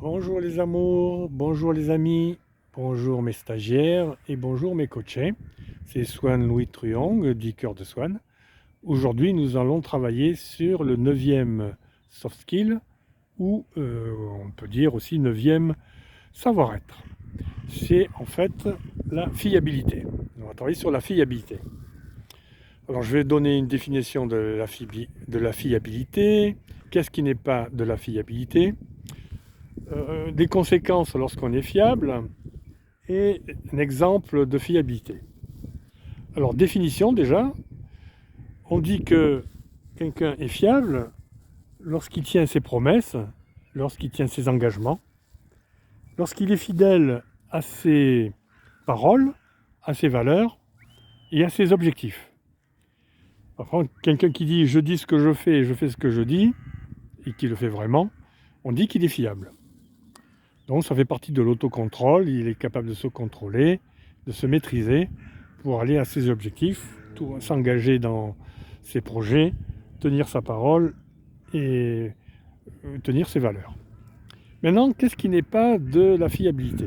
Bonjour les amours, bonjour les amis, bonjour mes stagiaires et bonjour mes coachés. C'est Swan Louis Truong du Cœur de Swan. Aujourd'hui, nous allons travailler sur le 9e soft skill ou on peut dire aussi 9e savoir-être. C'est en fait la fiabilité. On va travailler sur la fiabilité. Alors je vais donner une définition de la fiabilité. Qu'est-ce qui n'est pas de la fiabilité? Des conséquences lorsqu'on est fiable et un exemple de fiabilité. Alors, définition déjà, on dit que quelqu'un est fiable lorsqu'il tient ses promesses, lorsqu'il tient ses engagements, lorsqu'il est fidèle à ses paroles, à ses valeurs et à ses objectifs. Enfin, quelqu'un qui dit « je dis ce que je fais et je fais ce que je dis » et qui le fait vraiment, on dit qu'il est fiable. Donc ça fait partie de l'autocontrôle, il est capable de se contrôler, de se maîtriser pour aller à ses objectifs, s'engager dans ses projets, tenir sa parole et tenir ses valeurs. Maintenant, qu'est-ce qui n'est pas de la fiabilité?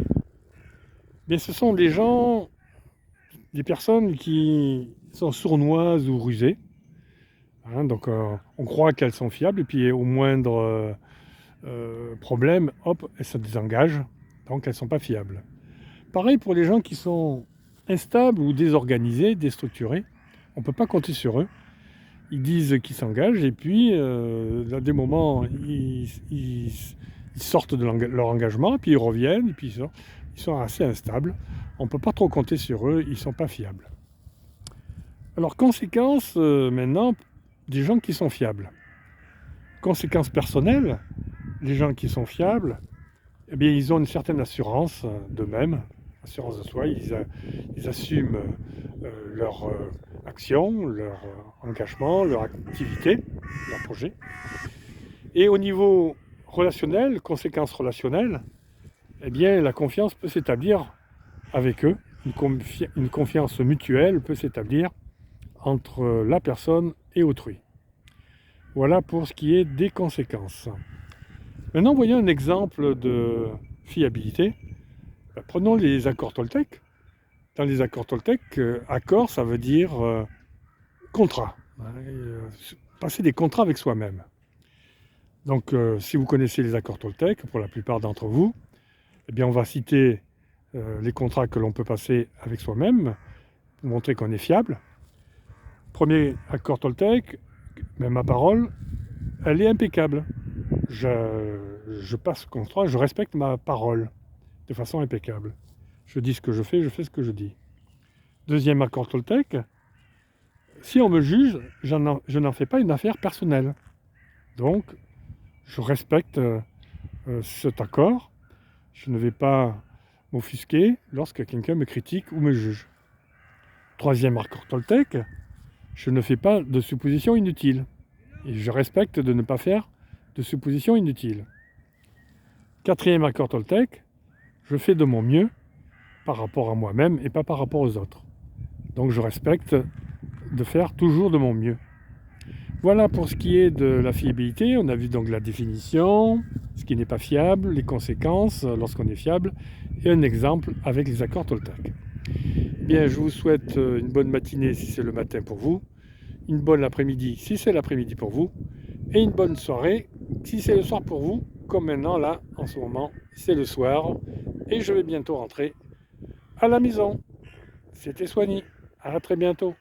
Bien, ce sont des gens, des personnes qui sont sournoises ou rusées. Donc on croit qu'elles sont fiables et puis au moindre problème, hop, elles se désengagent, donc elles ne sont pas fiables. Pareil pour les gens qui sont instables ou désorganisés, déstructurés, on ne peut pas compter sur eux. Ils disent qu'ils s'engagent et puis à des moments ils sortent de leur engagement, puis ils reviennent, et puis ils sont assez instables. On ne peut pas trop compter sur eux, ils ne sont pas fiables. Alors conséquence maintenant des gens qui sont fiables. Conséquence personnelle, les gens qui sont fiables, eh bien, ils ont une certaine assurance d'eux-mêmes, assurance de soi, ils assument leur action, leur engagement, leur activité, leur projet. Et au niveau relationnel, conséquences relationnelles, eh bien, la confiance peut s'établir avec eux, une confiance mutuelle peut s'établir entre la personne et autrui. Voilà pour ce qui est des conséquences. Maintenant, voyons un exemple de fiabilité. Prenons les accords Toltec. Dans les accords Toltec, accord, ça veut dire contrat. Passer des contrats avec soi-même. Donc, si vous connaissez les accords Toltec, pour la plupart d'entre vous, eh bien, on va citer les contrats que l'on peut passer avec soi-même pour montrer qu'on est fiable. Premier accord Toltec, mais ma parole, elle est impeccable. Je passe le contrat, je respecte ma parole de façon impeccable. Je dis ce que je fais ce que je dis. Deuxième accord Toltec, si on me juge, je n'en fais pas une affaire personnelle. Donc, je respecte cet accord. Je ne vais pas m'offusquer lorsque quelqu'un me critique ou me juge. Troisième accord Toltec, je ne fais pas de suppositions inutiles. Et je respecte de ne pas faire de suppositions inutiles. Quatrième accord Toltec, je fais de mon mieux par rapport à moi-même et pas par rapport aux autres. Donc je respecte de faire toujours de mon mieux. Voilà pour ce qui est de la fiabilité. On a vu donc la définition, ce qui n'est pas fiable, les conséquences lorsqu'on est fiable et un exemple avec les accords Toltec. Bien, je vous souhaite une bonne matinée si c'est le matin pour vous, une bonne après-midi si c'est l'après-midi pour vous et une bonne soirée si c'est le soir pour vous, comme maintenant là en ce moment c'est le soir et je vais bientôt rentrer à la maison. C'était Swanny, à très bientôt.